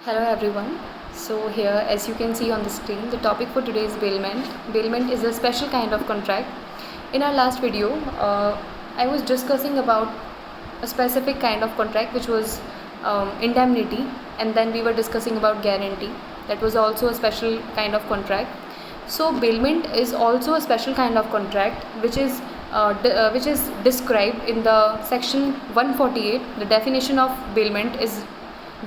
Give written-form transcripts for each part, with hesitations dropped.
Hello everyone. So here, as you can see on the screen, the topic for today is bailment. Bailment is a special kind of contract. In our last video, I was discussing about a specific kind of contract which was indemnity, and then we were discussing about guarantee. That was also a special kind of contract. So bailment is also a special kind of contract which is described in the section 148. The definition of bailment is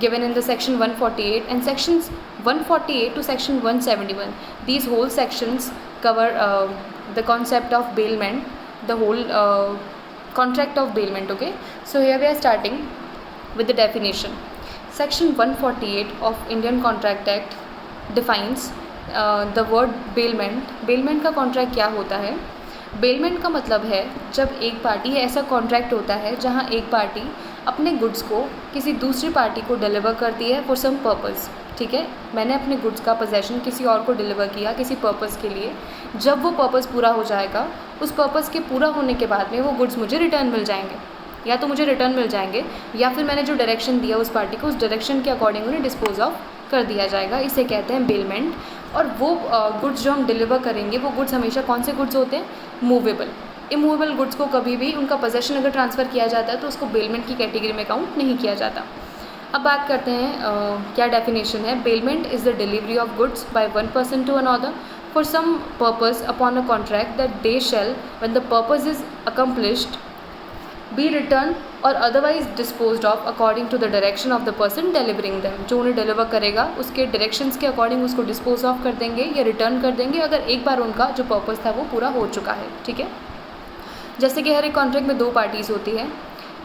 given in the section 148, and sections 148 to section 171, these whole sections cover the concept of bailment, the whole contract of bailment. Okay, so here we are starting with the definition. Section 148 of Indian Contract Act defines the word bailment. bailment का contract क्या होता है? Bailment का मतलब है जब एक party, ऐसा कॉन्ट्रैक्ट होता है जहां एक पार्टी अपने गुड्स को किसी दूसरी पार्टी को डिलीवर करती है फॉर सम पर्पज़. ठीक है, मैंने अपने गुड्स का पोजेशन किसी और को डिलीवर किया किसी पर्पज़ के लिए. जब वो पर्पज़ पूरा हो जाएगा, उस पर्पज़ के पूरा होने के बाद में वो गुड्स मुझे रिटर्न मिल जाएंगे, या तो मुझे रिटर्न मिल जाएंगे या फिर मैंने जो डायरेक्शन दिया उस पार्टी को, उस डायरेक्शन के अकॉर्डिंग उन्हें डिस्पोज ऑफ कर दिया जाएगा. इसे कहते हैं बेलमेंट. और वो गुड्स जो हम डिलीवर करेंगे, वो गुड्स हमेशा कौन से गुड्स होते हैं? मूवेबल. इमूवेबल गुड्स को कभी भी उनका पोजेशन अगर ट्रांसफ़र किया जाता है तो उसको बेलमेंट की कैटेगरी में काउंट नहीं किया जाता. अब बात करते हैं क्या डेफिनेशन है. Bailment is the delivery of goods by one person to another for some purpose upon a contract that they shall when the purpose is accomplished be return or otherwise dispose of according to the direction of the person delivering them. जो उन्हें deliver करेगा उसके directions के according उसको dispose of कर देंगे या return कर देंगे, अगर एक बार उनका जो पर्पज़ था वो पूरा हो चुका है. ठीक है, जैसे कि हर एक कॉन्ट्रैक्ट में दो पार्टीज़ होती है,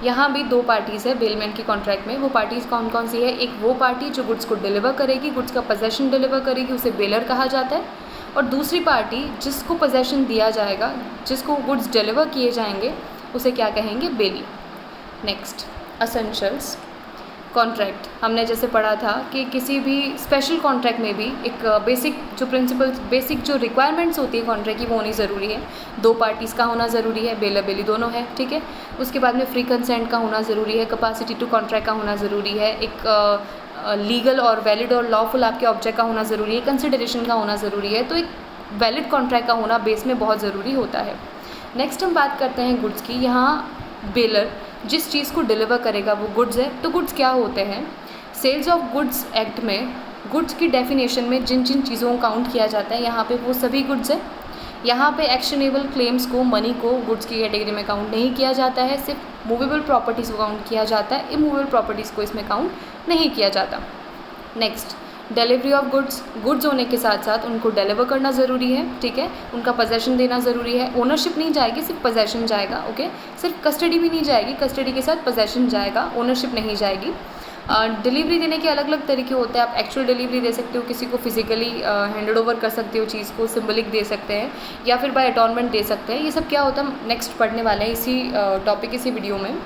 यहाँ भी दो पार्टीज़ है बेलमेंट की कॉन्ट्रैक्ट में. वो पार्टीज़ कौन कौन सी है? एक वो पार्टी जो गुड्स को डिलीवर करेगी, गुड्स का पोजेशन डिलीवर करेगी, उसे बेलर कहा जाता है. और दूसरी पार्टी जिसको पोजेशन दिया जाएगा, जिसको गुड्स डिलीवर किए जाएंगे, उसे क्या कहेंगे? बेली. Next, essentials contract. हमने जैसे पढ़ा था कि किसी भी स्पेशल कॉन्ट्रैक्ट में भी एक बेसिक जो प्रिंसिपल्स, बेसिक जो रिक्वायरमेंट्स होती है कॉन्ट्रैक्ट की, वो होनी ज़रूरी है. दो पार्टीज़ का होना ज़रूरी है, बेलर बेली दोनों है. ठीक है, उसके बाद में फ्री कंसेंट का होना ज़रूरी है, कैपेसिटी टू कॉन्ट्रैक्ट का होना ज़रूरी है, एक लीगल और वैलिड और लॉफुल आपके ऑब्जेक्ट का होना ज़रूरी है, कंसिडरेशन का होना ज़रूरी है. तो एक वैलिड कॉन्ट्रैक्ट का होना बेस में बहुत ज़रूरी होता है. नेक्स्ट हम बात करते हैं गुड्स की. यहाँ बेलर जिस चीज़ को डिलीवर करेगा वो गुड्स है. तो गुड्स क्या होते हैं? सेल्स ऑफ गुड्स एक्ट में गुड्स की डेफिनेशन में जिन जिन चीज़ों को काउंट किया जाता है, यहाँ पे वो सभी गुड्स है. यहाँ पे एक्शनेबल क्लेम्स को, मनी को गुड्स की कैटेगरी में काउंट नहीं किया जाता है. सिर्फ मूवेबल प्रॉपर्टीज़ को काउंट किया जाता है, इमूवेबल प्रॉपर्टीज़ को इसमें काउंट नहीं किया जाता. Next, delivery of goods. Goods होने के साथ साथ उनको डिलीवर करना ज़रूरी है. ठीक है, उनका पोजेशन देना ज़रूरी है. ओनरशिप नहीं जाएगी, सिर्फ पोजेशन जाएगा. ओके, सिर्फ कस्टडी भी नहीं जाएगी, कस्टडी के साथ पोजेशन जाएगा, ओनरशिप नहीं जाएगी. डिलीवरी देने के अलग अलग तरीके होते हैं. आप एक्चुअल डिलीवरी दे सकते हो, किसी को फिजिकली हैंडेड ओवर कर सकते हो चीज़ को, सिंबलिक दे सकते हैं, या फिर बाय अटॉर्नमेंट दे सकते हैं. ये सब क्या होता है हम नेक्स्ट पढ़ने वाले हैं इसी टॉपिक, इसी वीडियो में.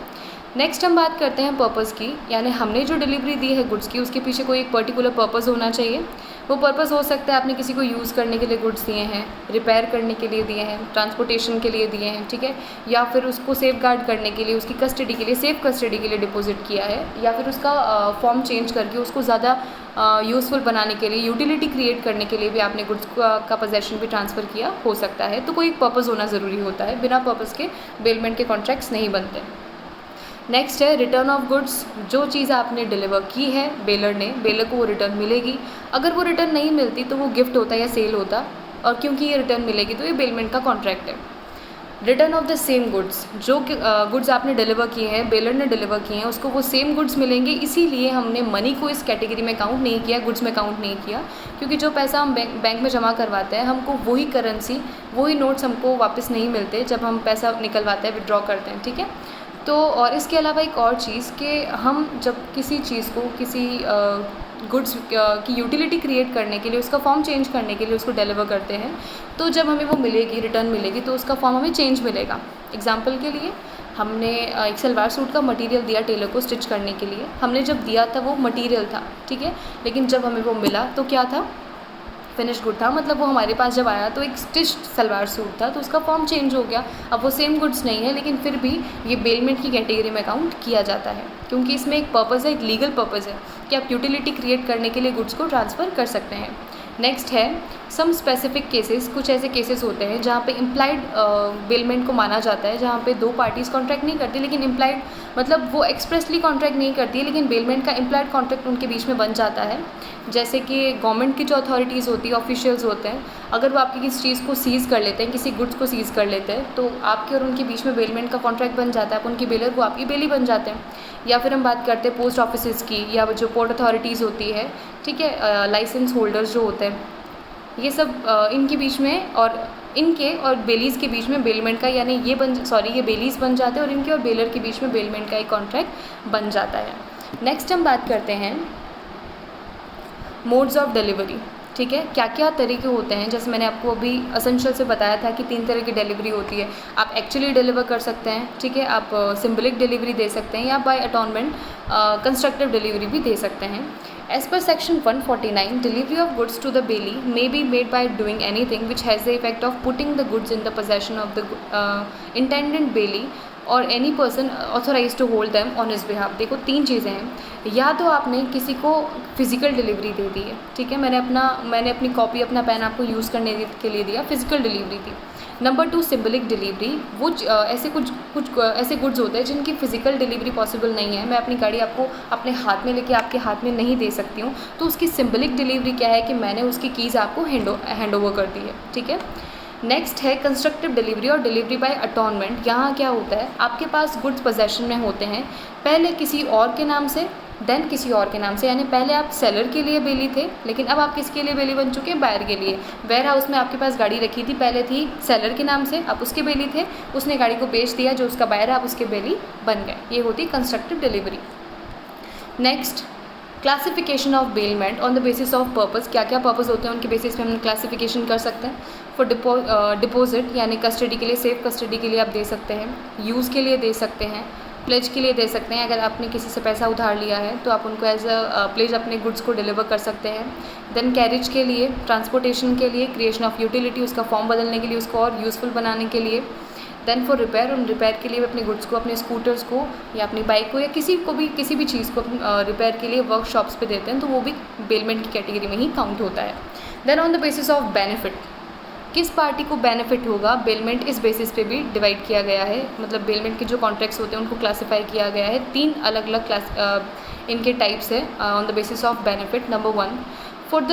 नेक्स्ट हम बात करते हैं पर्पज़ की. यानी हमने जो डिलीवरी दी है गुड्स की, उसके पीछे कोई एक पर्टिकुलर पर्पज़ होना चाहिए. वो पर्पज़ हो सकता है आपने किसी को यूज़ करने के लिए गुड्स दिए हैं, रिपेयर करने के लिए दिए हैं, ट्रांसपोर्टेशन के लिए दिए हैं. ठीक है, या फिर उसको सेफ गार्ड करने के लिए, उसकी कस्टडी के लिए, सेफ कस्टडी के लिए डिपॉजिट किया है, या फिर उसका फॉर्म चेंज करके उसको ज़्यादा यूज़फुल बनाने के लिए, यूटिलिटी क्रिएट करने के लिए भी आपने गुड्स का पोजेशन भी ट्रांसफ़र किया हो सकता है. तो कोई एक पर्पज़ होना ज़रूरी होता है. बिना पर्पज़ के बेलमेंट के कॉन्ट्रैक्ट्स नहीं बनते. नेक्स्ट है रिटर्न ऑफ गुड्स. जो चीज़ आपने डिलीवर की है बेलर ने, बेलर को वो रिटर्न मिलेगी. अगर वो रिटर्न नहीं मिलती तो वो गिफ्ट होता या सेल होता, और क्योंकि ये रिटर्न मिलेगी तो ये बेलमेंट का कॉन्ट्रैक्ट है. Return of the same goods. जो गुड्स आपने डिलीवर किए हैं, बेलर ने डिलीवर किए हैं, उसको वो सेम गुड्स मिलेंगे. इसीलिए हमने मनी को इस कैटेगरी में काउंट नहीं किया, गुड्स में काउंट नहीं किया, क्योंकि जो पैसा हम बैंक में जमा करवाते हैं, हमको वही करेंसी, वही नोट्स हमको वापस नहीं मिलते जब हम पैसा निकलवाते हैं, विड्रॉ करते हैं. ठीक है, तो और इसके अलावा एक और चीज़ कि हम जब किसी चीज़ को, किसी गुड्स की यूटिलिटी क्रिएट करने के लिए, उसका फॉर्म चेंज करने के लिए उसको डिलीवर करते हैं, तो जब हमें वो मिलेगी, रिटर्न मिलेगी, तो उसका फॉर्म हमें चेंज मिलेगा. एग्जांपल के लिए, हमने एक सलवार सूट का मटेरियल दिया टेलर को स्टिच करने के लिए. हमने जब दिया था वो मटेरियल था, ठीक है, लेकिन जब हमें वो मिला तो क्या था? फिनिश गुड था, मतलब वो हमारे पास जब आया तो एक स्टिच्ड सलवार सूट था, तो उसका फॉर्म चेंज हो गया, अब वो सेम गुड्स नहीं है, लेकिन फिर भी ये बेलमेंट की कैटेगरी में काउंट किया जाता है, क्योंकि इसमें एक पर्पज़ है, एक लीगल पर्पज़ है कि आप यूटिलिटी क्रिएट करने के लिए गुड्स को ट्रांसफ़र कर सकते हैं। नेक्स्ट है सम स्पेसिफिक केसेस, कुछ ऐसे केसेस होते हैं जहाँ पे इम्प्लाइड बेलमेंट को माना जाता है, जहाँ पे दो पार्टीज़ कॉन्ट्रैक्ट नहीं करती, लेकिन इम्प्लाइड मतलब वो एक्सप्रेसली कॉन्ट्रैक्ट नहीं करती है, लेकिन बेलमेंट का इम्प्लाइड कॉन्ट्रैक्ट उनके बीच में बन जाता है। जैसे कि गवर्नमेंट की जो अथॉरिटीज़ होती है, ऑफिशियल्स होते हैं, अगर वो आपकी किसी चीज़ को सीज़ कर लेते हैं, किसी गुड्स को सीज़ कर लेते हैं, तो आपके और उनके बीच में बेलमेंट का कॉन्ट्रैक्ट बन जाता है, आप उनकी बेलर, वो आपकी बेली बन जाते हैं। या फिर हम बात करते हैं पोस्ट ऑफिसेज़ की, या जो पोर्ट अथॉरिटीज़ होती है, ठीक है, लाइसेंस होल्डर्स जो होते हैं, ये सब इनके बीच में और इनके और बेलीज़ के बीच में बेलमेंट का, यानी ये बेलीज़ बन जाते हैं और इनके और बेलर के बीच में बेलमेंट का एक कॉन्ट्रैक्ट बन जाता है। नेक्स्ट हम बात करते हैं मोड्स ऑफ डिलीवरी। ठीक है, क्या क्या तरीके होते हैं, जैसे मैंने आपको अभी असेंशियल से बताया था कि 3 तरह की डिलीवरी होती है। आप एक्चुअली डिलीवर कर सकते हैं, ठीक है, आप सिंबलिक डिलीवरी दे सकते हैं, या बाय अटॉनमेंट कंस्ट्रक्टिव डिलीवरी भी दे सकते हैं। As per section 149, delivery of goods to the bailee may be made by doing anything which has the effect of putting the goods in the possession of the intended bailee or any person authorized to hold them on his behalf। देखो 3 चीज़ें हैं, या तो आपने किसी को physical delivery दे दी है, ठीक है, मैंने अपनी कॉपी, अपना पेन आपको यूज़ करने के लिए दिया, फिज़िकल डिलीवरी दी। नंबर 2 सिंबलिक डिलीवरी, वो ऐसे कुछ ऐसे गुड्स होते हैं जिनकी फ़िज़िकल डिलीवरी पॉसिबल नहीं है, मैं अपनी गाड़ी आपको अपने हाथ में लेके आपके हाथ में नहीं दे सकती हूँ, तो उसकी सिंबलिक डिलीवरी क्या है कि मैंने उसकी कीज़ आपको हैंड ओवर कर दी है। ठीक है, नेक्स्ट है कंस्ट्रक्टिव डिलीवरी और डिलीवरी बाय अटॉनमेंट। यहाँ क्या होता है, आपके पास गुड्स पोजेशन में होते हैं पहले किसी और के नाम से, देन किसी और के नाम से, यानी पहले आप सेलर के लिए बेली थे, लेकिन अब आप किसके लिए बेली बन चुके हैं, बायर के लिए। वेयर हाउस में आपके पास गाड़ी रखी थी, पहले थी सेलर के नाम से, आप उसके बेली थे, उसने गाड़ी को बेच दिया, जो उसका बायर है आप उसके बेली बन गए, ये होती constructive delivery. Next classification of bailment on the basis of purpose, क्या क्या पर्पस होते हैं उनके बेसिस पे हम क्लासिफिकेशन कर सकते हैं। फॉर डिपॉजिट यानी कस्टडी के लिए, सेफ कस्टडी के लिए आप दे सकते हैं, यूज़ के लिए दे सकते हैं, प्लेज के लिए दे सकते हैं, अगर आपने किसी से पैसा उधार लिया है तो आप उनको एज अ प्लेज अपने गुड्स को डिलीवर कर सकते हैं। देन कैरेज के लिए, ट्रांसपोर्टेशन के लिए, क्रिएशन ऑफ यूटिलिटी, उसका फॉर्म बदलने के लिए, उसको और यूज़फुल बनाने के लिए। देन फॉर रिपेयर, उन रिपेयर के लिए भी अपने गुड्स को, अपने स्कूटर्स को या अपनी बाइक को या किसी भी चीज़ को रिपेयर के लिए वर्कशॉप्स पे देते हैं, तो वो भी बेलमेंट की कैटेगरी में ही काउंट होता है। Then on the basis of benefit, किस पार्टी को बेनिफिट होगा, बेलमेंट इस बेसिस पे भी डिवाइड किया गया है, मतलब बेलमेंट के जो कॉन्ट्रैक्ट्स होते हैं उनको क्लासीफाई किया गया है, 3 अलग अलग इनके टाइप्स है on the basis of benefit. Number 1 for the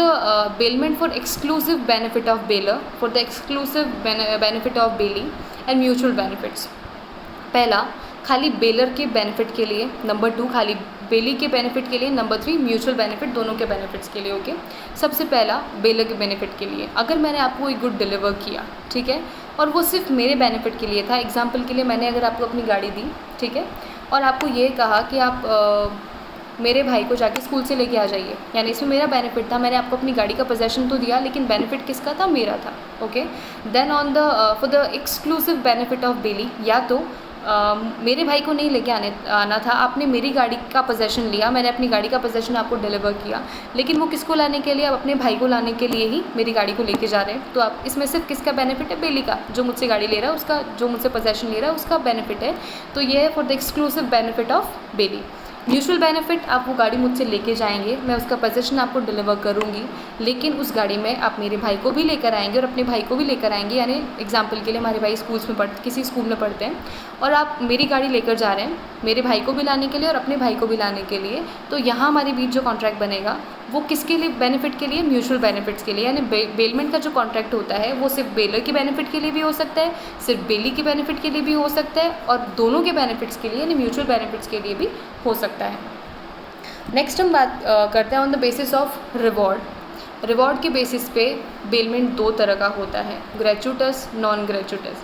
bailment for exclusive benefit of baler, for the exclusive benefit of Bailey and mutual benefits. पहला खाली बेलर के बेनिफिट के लिए, नंबर 2 खाली बेली के बेनिफिट के लिए, नंबर 3 म्यूचुअल बेनिफिट दोनों के बेनिफिट्स के लिए। ओके, सबसे पहला बेलर के बेनिफिट के लिए, अगर मैंने आपको एक गुड डिलीवर किया, ठीक है, और वो सिर्फ मेरे बेनिफिट के लिए था, एग्जांपल के लिए मैंने अगर आपको अपनी गाड़ी दी, ठीक है, और आपको ये कहा कि आप मेरे भाई को जाके स्कूल से लेके आ जाइए, यानी इसमें मेरा बेनिफिट था, मैंने आपको अपनी गाड़ी का पोजेशन तो दिया, लेकिन बेनिफिट किसका था, मेरा था। Okay, then on the for the exclusive benefit of bailee, या तो मेरे भाई को नहीं लेके आना था, आपने मेरी गाड़ी का पोजेशन लिया, मैंने अपनी गाड़ी का पोजेशन आपको डिलीवर किया, लेकिन वो किसको लाने के लिए, आप अपने भाई को लाने के लिए ही मेरी गाड़ी को लेके जा रहे हैं, तो आप इसमें सिर्फ किसका बेनिफिट है, बेली का, जो मुझसे गाड़ी ले रहा है उसका, जो मुझसे पोजेशन ले रहा है उसका बेनिफिट है, तो ये है for the exclusive benefit of Bailey. Mutual benefit, आप वो गाड़ी मुझसे लेके जाएंगे, मैं उसका पोजीशन आपको डिलीवर करूँगी, लेकिन उस गाड़ी में आप मेरे भाई को भी लेकर आएंगे और अपने भाई को भी लेकर आएंगे, यानी एग्जांपल के लिए हमारे भाई किसी स्कूल में पढ़ते हैं और आप मेरी गाड़ी लेकर जा रहे हैं मेरे भाई को भी लाने के लिए और अपने भाई को भी लाने के लिए, तो यहाँ हमारे बीच जो कॉन्ट्रैक्ट बनेगा वो किसके लिए, बेनिफिट के लिए, म्यूचुअल बेनिफिट्स के लिए, यानी बेलमेंट का जो कॉन्ट्रैक्ट होता है वो सिर्फ बेलर के बेनिफिट के लिए भी हो सकता है, सिर्फ बेली के बेनिफिट के लिए भी हो सकता है, और दोनों के बेनिफिट्स के लिए यानी म्यूचुअल बेनिफिट्स के लिए भी हो सकता है। नेक्स्ट हम बात करते हैं on the basis of reward. Reward के बेसिस पे बेलमेंट 2 तरह का होता है, ग्रेचुटस, नॉन ग्रेचुटस।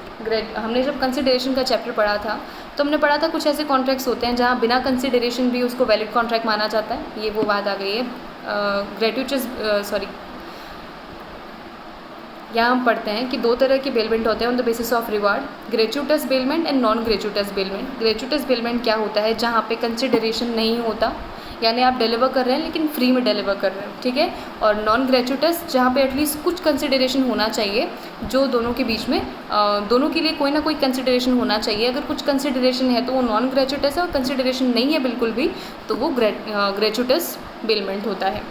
हमने जब कंसिडरेशन का चैप्टर पढ़ा था तो हमने पढ़ा था कुछ ऐसे कॉन्ट्रैक्ट्स होते हैं जहाँ बिना कंसिडरेशन भी उसको वैलिड कॉन्ट्रैक्ट माना जाता है, ये वो बात आ गई है। यहाँ हम पढ़ते हैं कि 2 तरह के बेलमेंट होते हैं on the basis of reward, gratuitous bailment and non gratuitous bailment. Gratuitous bailment क्या होता है, जहाँ पे कंसिडरेशन नहीं होता, यानी आप डिलीवर कर रहे हैं लेकिन फ्री में डिलीवर कर रहे हैं, ठीक है। और नॉन ग्रेचुटस जहाँ पे एटलीस्ट कुछ कंसिडरेशन होना चाहिए, जो दोनों के बीच में दोनों के लिए कोई ना कोई कंसिडरेशन होना चाहिए। अगर कुछ कंसिडरेशन है तो वो नॉन ग्रेचुटस है, और कंसिडरेशन नहीं है बिल्कुल भी तो वो ग्रेचुटस बेलमेंट होता है।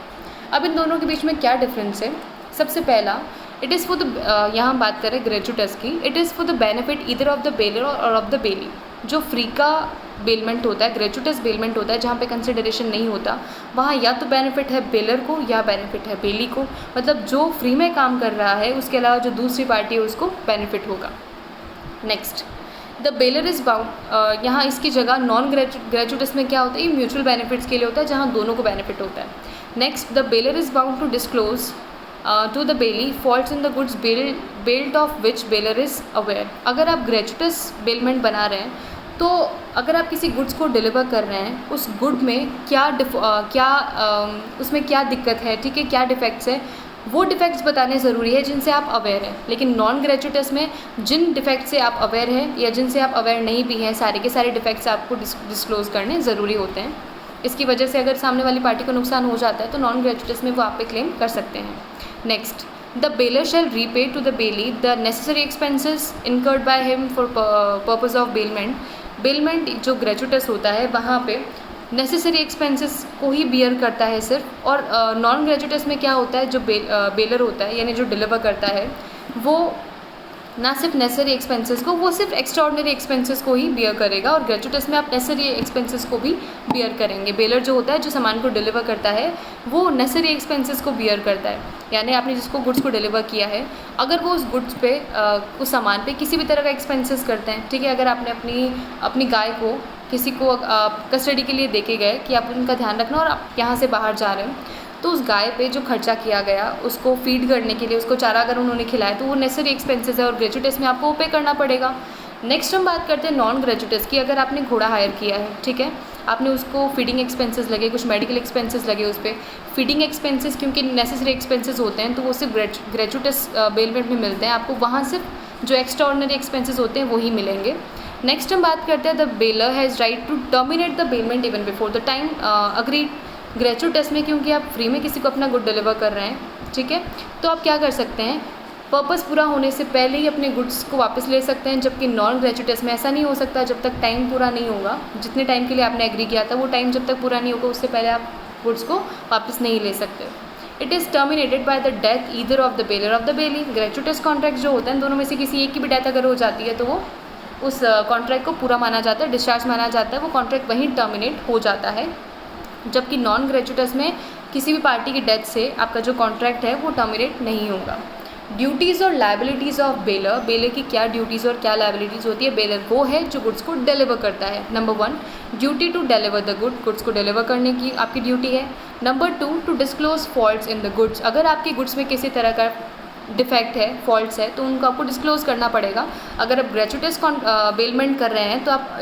अब इन दोनों के बीच में क्या डिफरेंस है? सबसे पहला, इट इज़ फॉर द यहाँ हम बात करें ग्रेचुटस की, it is for the benefit either of the baler और ऑफ द बेली। जो फ्री का बेलमेंट होता है, ग्रेचुटस बेलमेंट होता है, जहाँ पे कंसिडरेशन नहीं होता, वहाँ या तो बेनिफिट है बेलर को या बेनिफिट है बेली को। मतलब जो फ्री में काम कर रहा है उसके अलावा जो दूसरी पार्टी है उसको बेनिफिट होगा। Next, the bailor is bound, यहाँ इसकी जगह नॉन ग्रेचुटस में क्या होता है, ये म्यूचुअल बेनिफिट्स के लिए होता है जहाँ दोनों को बेनिफिट होता है। Next, the bailor is bound to disclose to the bailee faults in the goods bailed of which bailor is aware. अगर आप ग्रेचुटस बेलमेंट बना रहे हैं तो अगर आप किसी गुड्स को डिलीवर कर रहे हैं, उस गुड में उसमें क्या दिक्कत है, ठीक है, क्या डिफेक्ट्स है, वो डिफेक्ट्स बताने ज़रूरी है जिनसे आप अवेयर हैं। लेकिन नॉन ग्रेचुटस में जिन डिफेक्ट से आप अवेयर हैं या जिनसे आप अवेयर नहीं भी हैं, सारे के सारे डिफेक्ट्स आपको डिस्क्लोज़ करने ज़रूरी होते हैं। इसकी वजह से अगर सामने वाली पार्टी को नुकसान हो जाता है तो नॉन ग्रेचुटस में वो आप पे क्लेम कर सकते हैं। Next, the bailor shall repay to the bailee the necessary expenses incurred by him for purpose of bailment. Bailment जो ग्रेचुटस होता है वहाँ पे नेसेसरी एक्सपेंसेस को ही बियर करता है सिर्फ, और नॉन ग्रेचुटस में क्या होता है, जो बेलर होता है यानी जो डिलीवर करता है वो ना सिर्फ नेसेसरी एक्सपेंसेस को, वो सिर्फ एक्स्ट्राऑर्डिनरी एक्सपेंसेस को ही बियर करेगा, और ग्रेचुटस में आप नेसेसरी एक्सपेंसेस को भी बियर करेंगे। बेलर जो होता है, जो सामान को डिलीवर करता है, वो नेसेसरी एक्सपेंसेस को बियर करता है। यानी आपने जिसको गुड्स को डिलीवर किया है, अगर वो उस गुड्स पे उस सामान पे किसी भी तरह का एक्सपेंसेस करते हैं, ठीक है, अगर आपने अपनी गाय को किसी को कस्टडी के लिए देके गए कि आप उनका ध्यान रखना और आप यहाँ से बाहर जा रहे हैं, तो उस गाय पे जो खर्चा किया गया उसको फीड करने के लिए, उसको चारा अगर उन्होंने खिलाया तो वो नेसेसरी एक्सपेंसेस है और ग्रेचुटस में आपको वो पे करना पड़ेगा। नेक्स्ट हम बात करते हैं नॉन ग्रेचुटस की। अगर आपने घोड़ा हायर किया है, ठीक है, आपने उसको फीडिंग एक्सपेंसेस लगे, कुछ मेडिकल एक्सपेंसेस लगे उस पर। फीडिंग एक्सपेंसेस क्योंकि नेसेसरी एक्सपेंसेस होते हैं तो वो सिर्फ ग्रेचुटस बेलमेंट में मिलते हैं, आपको वहाँ सिर्फ जो एक्स्ट्राऑर्डिनरी एक्सपेंसेस होते हैं वही मिलेंगे। नेक्स्ट हम बात करते हैं the bailor has right to terminate the bailment even before the time agreed. Gratuitous में क्योंकि आप फ्री में किसी को अपना गुड डिलीवर कर रहे हैं, ठीक है, तो आप क्या कर सकते हैं, पर्पस पूरा होने से पहले ही अपने गुड्स को वापस ले सकते हैं। जबकि नॉन ग्रेचुटस में ऐसा नहीं हो सकता, जब तक टाइम पूरा नहीं होगा, जितने टाइम के लिए आपने एग्री किया था वो टाइम जब तक पूरा नहीं होगा उससे पहले आप गुड्स को वापस नहीं ले सकते। It is terminated by the death either of the bailor of the bailee. Gratuitous contract जो होता है, दोनों में से किसी एक की भी डेथ अगर हो जाती है तो वो उस कॉन्ट्रैक्ट को पूरा माना जाता है, डिस्चार्ज माना जाता है, वो कॉन्ट्रैक्ट वहीं टर्मिनेट हो जाता है। जबकि नॉन ग्रेचुटस में किसी भी पार्टी की डेथ से आपका जो कॉन्ट्रैक्ट है वो टर्मिनेट नहीं होगा। ड्यूटीज़ और लायबिलिटीज़ ऑफ बेलर। बेलर की क्या ड्यूटीज़ और क्या लायबिलिटीज़ होती है? बेलर वो है जो गुड्स को डिलीवर करता है। Number 1, duty to deliver the goods को डिलीवर करने की आपकी ड्यूटी है। Number 2, to disclose faults in the goods. अगर आपके गुड्स में किसी तरह का डिफेक्ट है, फॉल्ट्स है, तो उनको आपको डिस्क्लोज़ करना पड़ेगा। अगर आप ग्रेचुटस बेलमेंट कर रहे हैं तो आप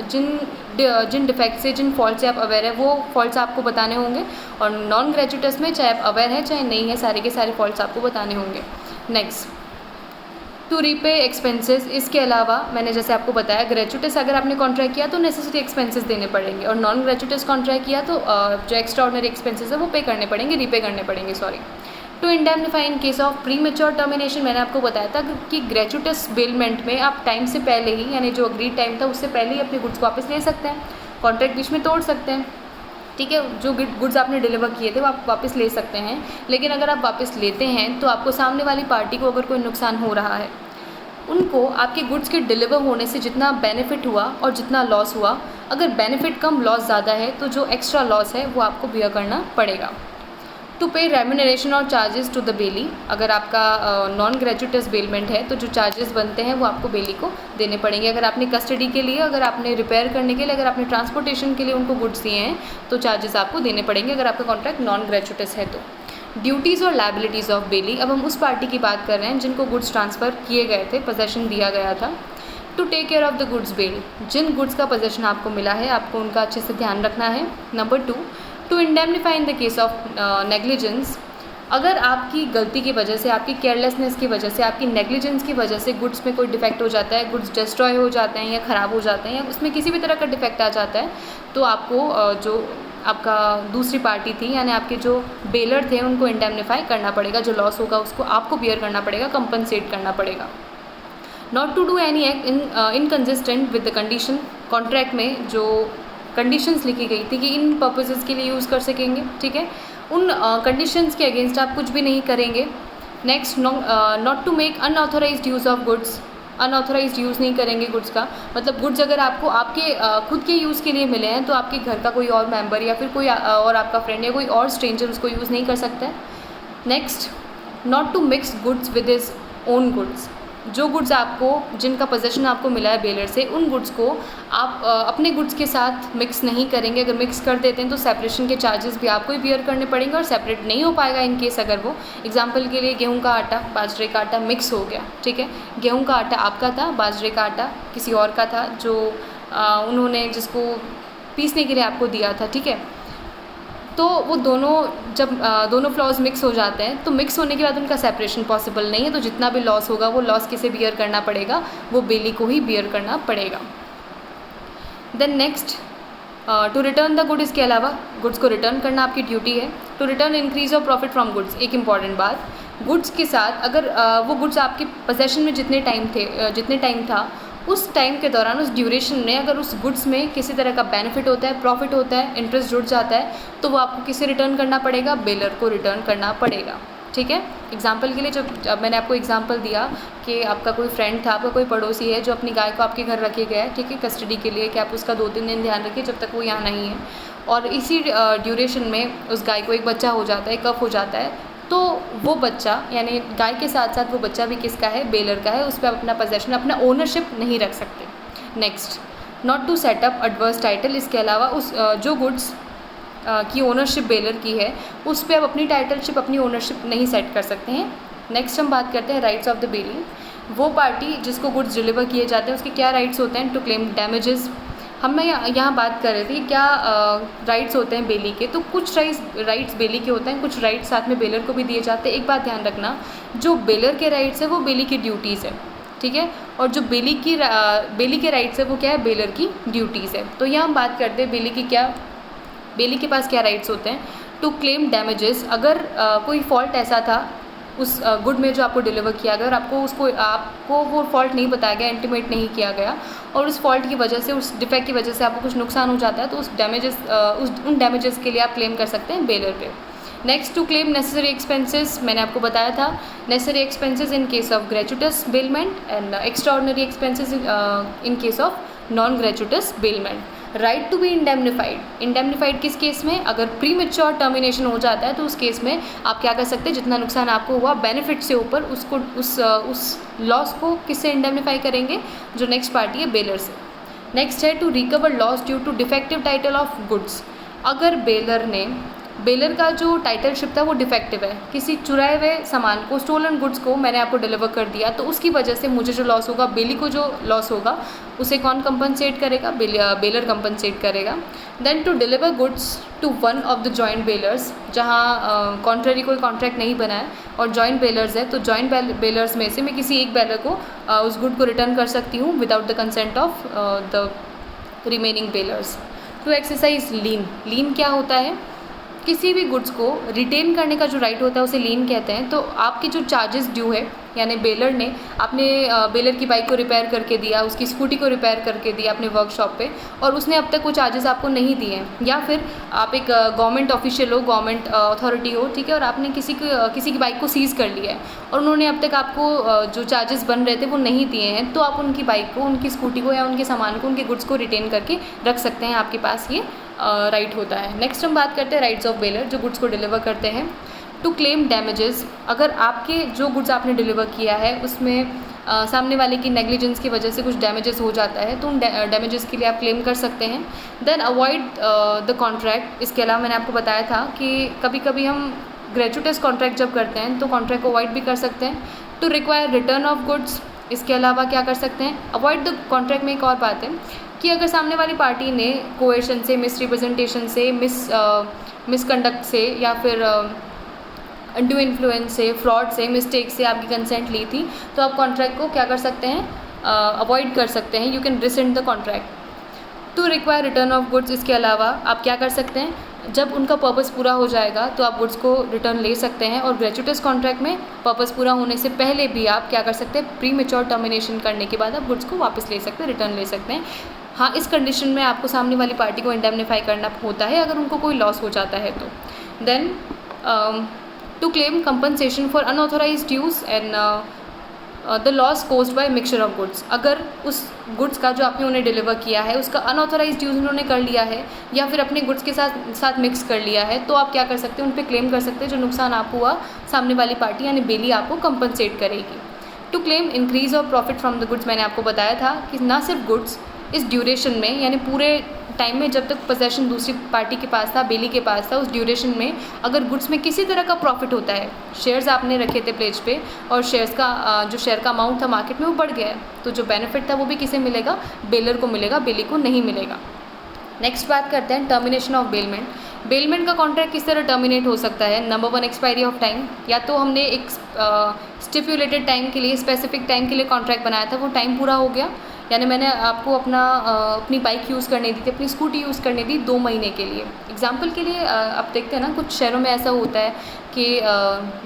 जिन डिफेक्ट से, जिन फॉल्ट से आप अवेयर है वो फॉल्ट्स आपको बताने होंगे, और नॉन ग्रेचुटस में चाहे आप अवेयर है चाहे नहीं है, सारे के सारे फॉल्ट्स आपको बताने होंगे। Next, to repay expenses. इसके अलावा मैंने जैसे आपको बताया, ग्रेचुटस अगर आपने कॉन्ट्रैक्ट किया तो नेसेसरी एक्सपेंसेस देने पड़ेंगे, और नॉन ग्रेचुटस कॉन्ट्रैक्ट किया तो जो एक्स्ट्राऑर्डिनरी एक्सपेंसेस है वो पे करने पड़ेंगे, रीपे करने पड़ेंगे, sorry. To indemnify in case of premature termination. मैंने आपको बताया था कि ग्रेचुटस बेलमेंट में आप टाइम से पहले ही, यानी जो अग्रीड टाइम था उससे पहले ही अपने गुड्स को वापस ले सकते हैं, कॉन्ट्रैक्ट बीच में तोड़ सकते हैं, ठीक है। जो गुड्स आपने डिलीवर किए थे वो आप वापस ले सकते हैं। लेकिन अगर आप वापस लेते हैं तो आपको सामने वाली पार्टी को अगर कोई नुकसान हो रहा है, उनको आपके गुड्स के डिलीवर होने से जितना बेनिफिट हुआ और जितना लॉस हुआ, अगर बेनिफिट कम लॉस ज़्यादा है तो जो एक्स्ट्रा लॉस है वो आपको बियर करना पड़ेगा। टू पे रेम्यूनरेशन और चार्जेस टू द बेली। अगर आपका नॉन ग्रेचुटस बेलमेंट है तो जो चार्जेस बनते हैं वो आपको बेली को देने पड़ेंगे। अगर आपने कस्टडी के लिए, अगर आपने रिपेयर करने के लिए, अगर आपने ट्रांसपोर्टेशन के लिए उनको गुड्स दिए हैं तो चार्जेस आपको देने पड़ेंगे, अगर आपका कॉन्ट्रैक्ट नॉन ग्रेचुटस है तो। ड्यूटीज़ और लायबिलिटीज़ ऑफ बेली। अब हम उस पार्टी की बात कर रहे हैं जिनको गुड्स ट्रांसफ़र किए गए थे, पोजेसन दिया गया था। To take care of the goods bailed. जिन गुड्स का पोजेसन आपको मिला है आपको उनका अच्छे से ध्यान रखना है। Number 2, to indemnify in the case of negligence. अगर आपकी गलती की वजह से, आपकी केयरलेसनेस की वजह से, आपकी नेग्लिजेंस की वजह से गुड्स में कोई डिफेक्ट हो जाता है, गुड्स डिस्ट्रॉय हो जाते हैं या ख़राब हो जाते हैं, या उसमें किसी भी तरह का डिफेक्ट आ जाता है, तो आपको जो आपका दूसरी पार्टी थी यानी आपके जो बेलर थे उनको इंडेमनीफाई करना पड़ेगा, जो लॉस होगा उसको आपको बियर करना पड़ेगा, कंपनसेट करना पड़ेगा। Not to do any act inconsistent with the condition, contract में जो कंडीशंस लिखी गई थी कि इन पर्पसेस के लिए यूज़ कर सकेंगे, ठीक है, उन कंडीशंस के अगेंस्ट आप कुछ भी नहीं करेंगे। Next, not to make unauthorised use of goods, unauthorised use नहीं करेंगे गुड्स का, मतलब गुड्स अगर आपको आपके खुद के यूज़ के लिए मिले हैं तो आपके घर का कोई और मेंबर या फिर कोई और आपका फ्रेंड या कोई और स्ट्रेंजर उसको यूज़ नहीं कर सकता है। Next, not to mix goods with his own goods, जो गुड्स आपको जिनका पोजेशन आपको मिला है बेलर से, उन गुड्स को आप अपने गुड्स के साथ मिक्स नहीं करेंगे। अगर मिक्स कर देते हैं तो सेपरेशन के चार्जेस भी आपको ही बियर करने पड़ेंगे और सेपरेट नहीं हो पाएगा इन केस अगर वो, एग्जांपल के लिए गेहूं का आटा बाजरे का आटा मिक्स हो गया, ठीक है, गेहूं का आटा आपका था, बाजरे का आटा किसी और का था जो उन्होंने जिसको पीसने के लिए आपको दिया था, ठीक है, तो वो दोनों जब दोनों फ्लॉज मिक्स हो जाते हैं तो मिक्स होने के बाद उनका सेपरेशन पॉसिबल नहीं है, तो जितना भी लॉस होगा वो लॉस किसे बियर करना पड़ेगा, वो बेली को ही बियर करना पड़ेगा। Then next, to return the good, इसके अलावा गुड्स को रिटर्न करना आपकी ड्यूटी है। To return increase of profit from goods, एक इंपॉर्टेंट बात, गुड्स के साथ अगर वो गुड्स आपके पोजेशन में जितने टाइम था उस टाइम के दौरान, उस ड्यूरेशन में अगर उस गुड्स में किसी तरह का बेनिफिट होता है, प्रॉफिट होता है, इंटरेस्ट जुड़ जाता है, तो वो आपको किसे रिटर्न करना पड़ेगा, बेलर को रिटर्न करना पड़ेगा, ठीक है। एग्जाम्पल के लिए जब मैंने आपको एग्जाम्पल दिया कि आपका कोई फ्रेंड था, आपका कोई पड़ोसी है जो अपनी गाय को आपके घर रखे गया है, ठीक है, कस्टडी के लिए कि आप उसका 2-3 दिन ध्यान रखिए जब तक वो यहाँ नहीं है, और इसी ड्यूरेशन में उस गाय को एक बच्चा हो जाता है, कफ हो जाता है, तो वो बच्चा यानी गाय के साथ साथ वो बच्चा भी किसका है, बेलर का है, उस पर अपना पोजेशन, अपना ओनरशिप नहीं रख सकते। Next, not to set up adverse title, इसके अलावा उस जो गुड्स की ओनरशिप बेलर की है उस पर आप अपनी टाइटलशिप, अपनी ओनरशिप नहीं सेट कर सकते हैं। नेक्स्ट हम बात करते हैं राइट्स ऑफ द बेली, वो पार्टी जिसको गुड्स डिलीवर किए जाते हैं उसके क्या राइट्स होते हैं। टू क्लेम डैमेजेस, हम यहाँ बात कर रहे थे क्या राइट्स होते हैं बेली के, तो कुछ राइट्स बेली के होते हैं, कुछ राइट्स साथ में बेलर को भी दिए जाते हैं। एक बात ध्यान रखना, जो बेलर के राइट्स है वो बेली की ड्यूटीज़ है, ठीक है, और जो बेली के राइट्स है वो क्या है, बेलर की ड्यूटीज़ है। तो यहाँ हम बात करते हैं बेली के पास क्या राइट्स होते हैं। टू क्लेम डैमेजेस, अगर कोई फॉल्ट ऐसा था उस गुड में जो आपको डिलीवर किया गया और आपको वो फॉल्ट नहीं बताया गया, इंटीमेट नहीं किया गया, और उस फॉल्ट की वजह से, उस डिफेक्ट की वजह से आपको कुछ नुकसान हो जाता है, तो उन डैमेजेस के लिए आप क्लेम कर सकते हैं बेलर पे। Next, to claim necessary expenses, मैंने आपको बताया था necessary expenses in case of gratuitous bailment and extraordinary expenses in case of non gratuitous bailment. Right to be indemnified किस केस में, अगर प्री मेच्योर टर्मिनेशन हो जाता है तो उस केस में आप क्या कर सकते हैं, जितना नुकसान आपको हुआ बेनिफिट से ऊपर उसको उस लॉस को किससे इंडेमनीफाई करेंगे, जो नेक्स्ट पार्टी है बेलर से। नेक्स्ट है to recover loss due to defective title of goods, अगर बेलर का जो टाइटलशिप था वो डिफेक्टिव है, किसी चुराए हुए सामान को, स्टोलन गुड्स को मैंने आपको डिलीवर कर दिया, तो उसकी वजह से मुझे जो लॉस होगा, बेली को जो लॉस होगा उसे कौन कंपनसेट करेगा, बेलर कंपनसेट करेगा। Then to deliver goods to one of the joint bailors, जहाँ कॉन्ट्ररी कोई कॉन्ट्रैक्ट नहीं बना है और जॉइंट बेलर्स है, तो जॉइंट बेलर्स में से मैं किसी एक बेलर को उस गुड को रिटर्न कर सकती हूँ without the consent of the remaining bailors. To exercise lien क्या होता है, किसी भी गुड्स को रिटेन करने का जो राइट होता है उसे लीन कहते हैं। तो आपके जो चार्जेस ड्यू है, यानी आपने बेलर की बाइक को रिपेयर करके दिया, उसकी स्कूटी को रिपेयर करके दिया अपने वर्कशॉप पे, और उसने अब तक वो चार्जेस आपको नहीं दिए हैं, या फिर आप एक गवर्नमेंट ऑफिशियल हो, गवर्नमेंट अथॉरिटी हो, ठीक है, और आपने किसी की बाइक को सीज़ कर लिया है और उन्होंने अब तक आपको जो चार्जेस बन रहे थे वो नहीं दिए हैं, तो आप उनकी बाइक को, उनकी स्कूटी को या उनके सामान को, उनके गुड्स को रिटेन करके रख सकते हैं, आपके पास ये राइट होता है। नेक्स्ट हम बात करते हैं राइट्स ऑफ बेलर, जो गुड्स को डिलीवर करते हैं। टू क्लेम डैमेजेस, अगर आपके जो गुड्स आपने डिलीवर किया है उसमें सामने वाले की नेग्लिजेंस की वजह से कुछ डैमेजेस हो जाता है, तो उन डैमेजेस के लिए आप क्लेम कर सकते हैं। देन अवॉइड द कॉन्ट्रैक्ट, इसके अलावा मैंने आपको बताया था कि कभी कभी हम ग्रेचुटस कॉन्ट्रैक्ट जब करते हैं तो कॉन्ट्रैक्ट को अवॉइड भी कर सकते हैं। To require return of goods, इसके अलावा क्या कर सकते हैं, अवॉइड द कॉन्ट्रैक्ट में एक और बात है कि अगर सामने वाली पार्टी ने कोएशन से, मिसरिप्रेजेंटेशन से, मिसकंडक्ट से, या फिर अनड्यू इन्फ्लुएंस से, फ्रॉड से, मिस्टेक से आपकी कंसेंट ली थी, तो आप कॉन्ट्रैक्ट को क्या कर सकते हैं, अवॉइड कर सकते हैं, you can rescind the contract. To require return of goods, इसके अलावा आप क्या कर सकते हैं, जब उनका पर्पस पूरा हो जाएगा तो आप गुड्स को रिटर्न ले सकते हैं। और ग्रेचुइटस कॉन्ट्रैक्ट में पर्पस पूरा होने से पहले भी आप क्या कर सकते हैं, प्री मैच्योर टर्मिनेशन करने के बाद आप गुड्स को वापस ले सकते हैं, रिटर्न ले सकते हैं। हाँ, इस कंडीशन में आपको सामने वाली पार्टी को इंडेमनीफाई करना होता है अगर उनको कोई लॉस हो जाता है तो। Then to claim compensation for unauthorised use and the loss caused by mixture of goods. अगर उस गुड्स का जो आपने उन्हें डिलीवर किया है उसका अनऑथोराइज्ड यूज़ उन्होंने कर लिया है या फिर अपने गुड्स के साथ मिक्स कर लिया है, तो आप क्या कर सकते हैं, उन पे क्लेम कर सकते हैं। जो नुकसान आपको हुआ सामने वाली पार्टी यानी बेली आपको कंपनसेट करेगी। To claim increase of profit from the goods, मैंने आपको बताया था कि ना सिर्फ गुड्स, इस ड्यूरेशन में यानी पूरे टाइम में जब तक पोजेशन दूसरी पार्टी के पास था, बेली के पास था, उस ड्यूरेशन में अगर गुड्स में किसी तरह का प्रॉफिट होता है, शेयर्स आपने रखे थे प्लेज पे और शेयर्स का जो शेयर का अमाउंट था मार्केट में वो बढ़ गया है, तो जो बेनिफिट था वो भी किसे मिलेगा, बेलर को मिलेगा, बेली को नहीं मिलेगा। नेक्स्ट बात करते हैं टर्मिनेशन ऑफ बेलमेंट। बेलमेंट का कॉन्ट्रैक्ट किस तरह टर्मिनेट हो सकता है। Number 1, expiry of time. या तो हमने एक स्टिपुलेटेड टाइम के लिए, स्पेसिफिक टाइम के लिए कॉन्ट्रैक्ट बनाया था, वो टाइम पूरा हो गया, यानी मैंने आपको अपनी बाइक यूज़ करने दी थी, अपनी स्कूटी यूज़ करने दी 2 महीने के लिए। एग्जाम्पल के लिए आप देखते हैं ना, कुछ शहरों में ऐसा होता है कि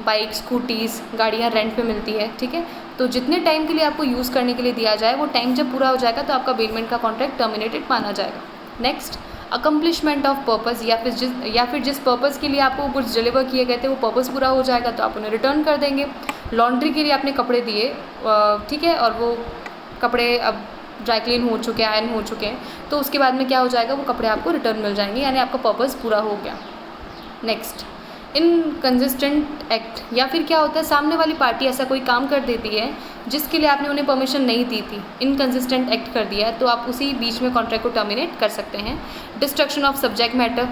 बाइक, स्कूटीज़, गाड़ियाँ रेंट पे मिलती है, ठीक है। तो जितने टाइम के लिए आपको यूज़ करने के लिए दिया जाए, वो टाइम जब पूरा हो जाएगा तो आपका बेलमेंट का कॉन्ट्रैक्ट टर्मिनेटेड माना जाएगा। नेक्स्ट, अकम्पलिशमेंट ऑफ पर्पज़, या फिर जिस पर्पज़ के लिए आपको गुड्स डिलीवर किए गए थे वो पर्पज़ पूरा हो जाएगा तो आप उन्हें रिटर्न कर देंगे। लॉन्ड्री के लिए आपने कपड़े दिए, ठीक है, और वो कपड़े अब ड्राई क्लीन हो चुके हैं, आयरन हो चुके हैं, तो उसके बाद में क्या हो जाएगा, वो कपड़े आपको रिटर्न मिल जाएंगे, यानी आपका पर्पज़ पूरा हो गया। नेक्स्ट, इनकंसिस्टेंट एक्ट, या फिर क्या होता है, सामने वाली पार्टी ऐसा कोई काम कर देती है जिसके लिए आपने उन्हें परमिशन नहीं दी थी, इनकंसिस्टेंट एक्ट कर दिया है, तो आप उसी बीच में कॉन्ट्रैक्ट को टर्मिनेट कर सकते हैं। डिस्ट्रक्शन ऑफ सब्जेक्ट मैटर,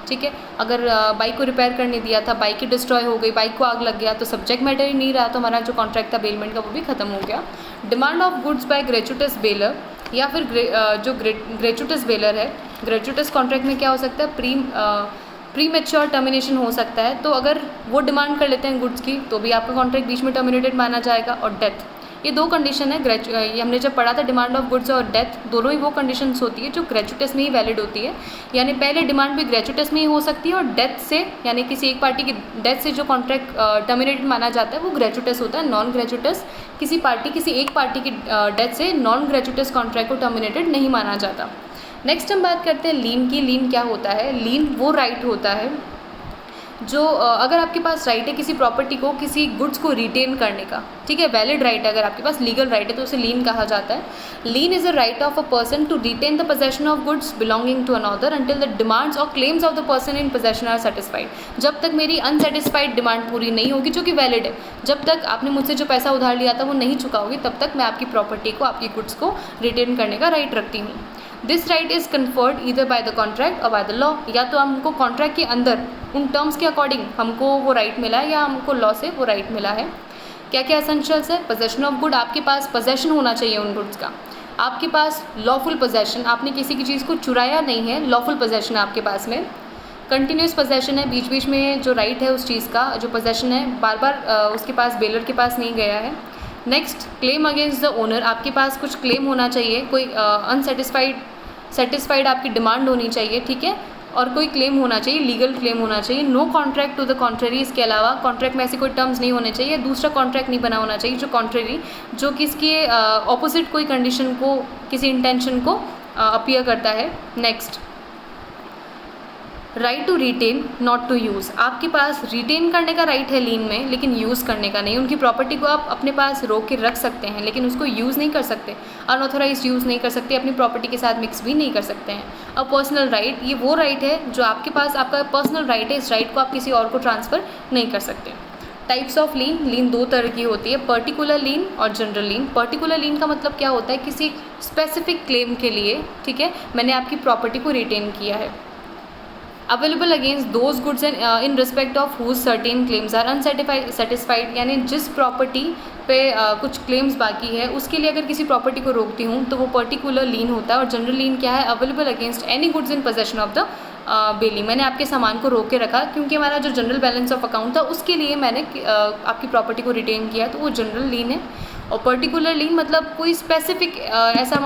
ठीक है, अगर बाइक को रिपेयर करने दिया था, बाइक ही डिस्ट्रॉय हो गई, बाइक को आग लग गया, तो सब्जेक्ट मैटर ही नहीं रहा, तो हमारा जो कॉन्ट्रैक्ट था बेलमेंट का वो भी खत्म हो गया। Demand of goods by gratuitous bailor, या फिर जो ग्रेचुइटस बेलर है, ग्रेचुइटस कॉन्ट्रैक्ट में क्या हो सकता है, प्री मैच्योर टर्मिनेशन हो सकता है, तो अगर वो डिमांड कर लेते हैं गुड्स की तो भी आपका कॉन्ट्रैक्ट बीच में टर्मिनेटेड माना जाएगा। और डेथ, ये 2 कंडीशन है, ये हमने जब पढ़ा था, डिमांड ऑफ गुड्स और डेथ, दोनों ही वो कंडीशंस होती है जो ग्रेचुइटस में ही वैलिड होती है, यानी पहले डिमांड भी ग्रेचुइटस में ही हो सकती है और डेथ से, यानी किसी एक पार्टी की डेथ से जो कॉन्ट्रैक्ट टर्मिनेटेड माना जाता है वो ग्रेचुइटस होता है। नॉन ग्रेचुइटस, किसी एक पार्टी की डेथ से नॉन ग्रेचुइटस कॉन्ट्रैक्ट को टर्मिनेटेड नहीं माना जाता। नेक्स्ट हम बात करते हैं लीन की। लीन क्या होता है, लीन वो राइट होता है जो अगर आपके पास राइट है किसी प्रॉपर्टी को, किसी गुड्स को रिटेन करने का, ठीक है, वैलिड राइट है, अगर आपके पास लीगल राइट है तो उसे लीन कहा जाता है। Lien is a right of a person to retain the possession of goods belonging to another until the demands और claims of the person in possession are satisfied. जब तक मेरी अनसेटिस्फाइड डिमांड पूरी नहीं होगी, जो कि वैलिड है, जब तक आपने मुझसे जो पैसा उधार लिया था वो नहीं चुकाओगे, तब तक मैं आपकी प्रॉपर्टी को, आपकी गुड्स को रिटेन करने का राइट रखती हूँ। This right is conferred either by the contract और बाय द लॉ, या तो हमको कॉन्ट्रैक्ट के अंदर उन टर्म्स के अकॉर्डिंग हमको वो राइट मिला है या हमको लॉ से वो राइट मिला है। क्या क्या एसेंशियल्स है, पोजेशन ऑफ गुड, आपके पास पोजेशन होना चाहिए उन गुड्स का, आपके पास लॉफुल पोजेशन, आपने किसी की चीज़ को चुराया नहीं है, लॉफुल पोजेशन आपके पास में। कंटिन्यूस पोजेशन है, बीच बीच में जो राइट है उस चीज़ का, जो पोजेशन है बार बार उसके पास, बेलर के पास नहीं गया है। Next, claim against the owner, आपके पास कुछ क्लेम होना चाहिए, कोई सेटिस्फाइड आपकी डिमांड होनी चाहिए, ठीक है, और कोई क्लेम होना चाहिए, लीगल क्लेम होना चाहिए। No contract to the contrary, इसके अलावा कॉन्ट्रैक्ट में ऐसे कोई टर्म्स नहीं होने चाहिए, दूसरा कॉन्ट्रैक्ट नहीं बना होना चाहिए जो कॉन्ट्ररी, जो किसके ऑपोजिट कोई कंडीशन को, किसी इंटेंशन को अपीयर करता है। Next, right to retain not to use, आपके पास रिटेन करने का राइट है लीन में, लेकिन यूज़ करने का नहीं। उनकी प्रॉपर्टी को आप अपने पास रोक के रख सकते हैं लेकिन उसको यूज़ नहीं कर सकते, अनऑथोराइज्ड यूज़ नहीं कर सकते, अपनी प्रॉपर्टी के साथ मिक्स भी नहीं कर सकते हैं। अ पर्सनल राइट, ये वो राइट है जो आपके पास, आपका पर्सनल राइट है, इस राइट को आप किसी और को ट्रांसफ़र नहीं कर सकते। टाइप्स ऑफ लीन, लीन 2 तरह की होती है, पर्टिकुलर लीन और जनरल लीन। पर्टिकुलर लीन का मतलब क्या होता है, किसी स्पेसिफिक क्लेम के लिए, ठीक है, मैंने आपकी प्रॉपर्टी को रिटेन किया है। Available against those goods and in respect of whom certain claims are unsatisfied, यानी जिस प्रॉपर्टी पे कुछ क्लेम्स बाकी है उसके लिए अगर किसी प्रॉपर्टी को रोकती हूँ तो वो पर्टिकुलर लीन होता है। और जनरल लीन क्या है, available against any goods in possession of the बेली, मैंने आपके सामान को रोक के रखा क्योंकि हमारा जो जनरल बैलेंस ऑफ अकाउंट था उसके लिए मैंने आपकी प्रॉपर्टी को रिटेन किया, तो वो जनरल लीन है। और पर्टिकुलर लीन मतलब कोई स्पेसिफिक ऐसा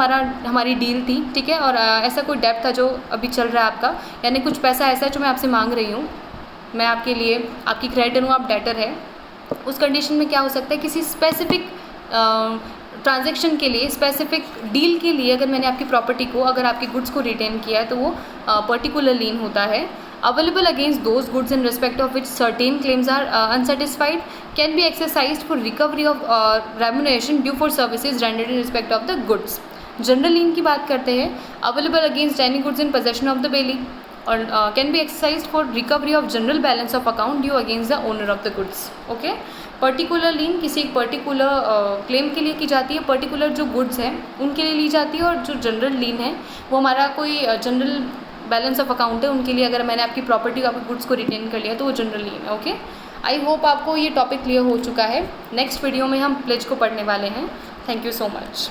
हमारी डील थी, ठीक है, और ऐसा कोई डेब्ट था जो अभी चल रहा है आपका, यानी कुछ पैसा ऐसा है जो मैं आपसे मांग रही हूँ, मैं आपके लिए आपकी क्रेडिटर हूँ, आप डेटर है। उस कंडीशन में क्या हो सकता है, किसी स्पेसिफिक ट्रांजैक्शन के लिए, स्पेसिफिक डील के लिए अगर मैंने आपकी प्रॉपर्टी को, अगर आपके गुड्स को रिटेन किया है तो वो पर्टिकुलर लीन होता है। Available against those goods in respect of which certain claims are unsatisfied can be exercised for recovery of remuneration due for services rendered in respect of the goods. General lien की बात करते हैं, available against any goods in possession of the bailee और can be exercised for recovery of general balance of account due against the owner of the goods. Okay, particular lien किसी एक particular claim के लिए की जाती है, particular जो goods हैं उनके लिए ली जाती है, और जो जनरल लीन है वो हमारा कोई जनरल बैलेंस ऑफ अकाउंट है उनके लिए, अगर मैंने आपकी प्रॉपर्टी, आपके गुड्स को रिटेन कर लिया तो वो जनरल लीन है। ओके, आई होप आपको ये टॉपिक क्लियर हो चुका है। नेक्स्ट वीडियो में हम प्लेज को पढ़ने वाले हैं। Thank you so much.